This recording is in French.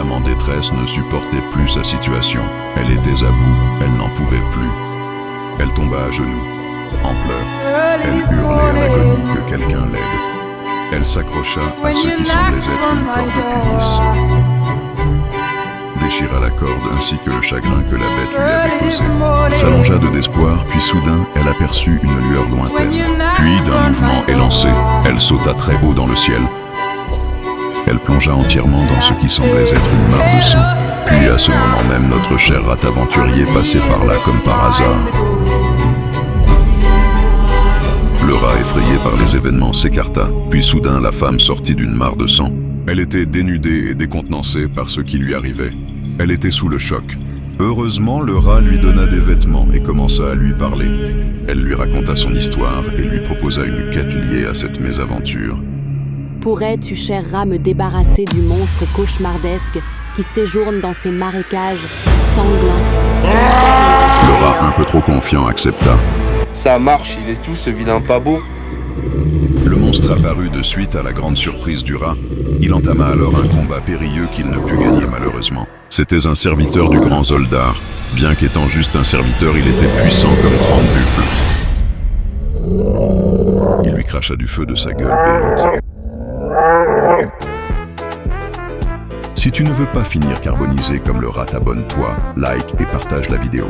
femme en détresse ne supportait plus sa situation. Elle était à bout, elle n'en pouvait plus. Elle tomba à genoux, en pleurs. Elle hurlait à l'agonie que quelqu'un l'aide. Elle s'accrocha à ce qui semblait être une corde plus lisse, déchira la corde ainsi que le chagrin que la bête lui avait causé. S'allongea de désespoir, puis soudain, elle aperçut une lueur lointaine. Puis, d'un mouvement élancé, elle sauta très haut dans le ciel. Elle plongea entièrement dans ce qui semblait être une mare de sang. Puis, à ce moment même, notre cher rat aventurier passait par là comme par hasard. Le rat, effrayé par les événements, s'écarta. Puis soudain, la femme sortit d'une mare de sang. Elle était dénudée et décontenancée par ce qui lui arrivait. Elle était sous le choc. Heureusement, le rat lui donna des vêtements et commença à lui parler. Elle lui raconta son histoire et lui proposa une quête liée à cette mésaventure. Pourrais-tu, cher rat, me débarrasser du monstre cauchemardesque qui séjourne dans ces marécages sanglants? Le rat, un peu trop confiant, accepta. Ça marche, il laisse tout ce vilain pas beau. Le monstre apparut de suite à la grande surprise du rat. Il entama alors un combat périlleux qu'il ne put gagner malheureusement. C'était un serviteur du grand Zoldar. Bien qu'étant juste un serviteur, il était puissant comme 30 buffles. Il lui cracha du feu de sa gueule béante. Si tu ne veux pas finir carbonisé comme le rat, abonne-toi, like et partage la vidéo.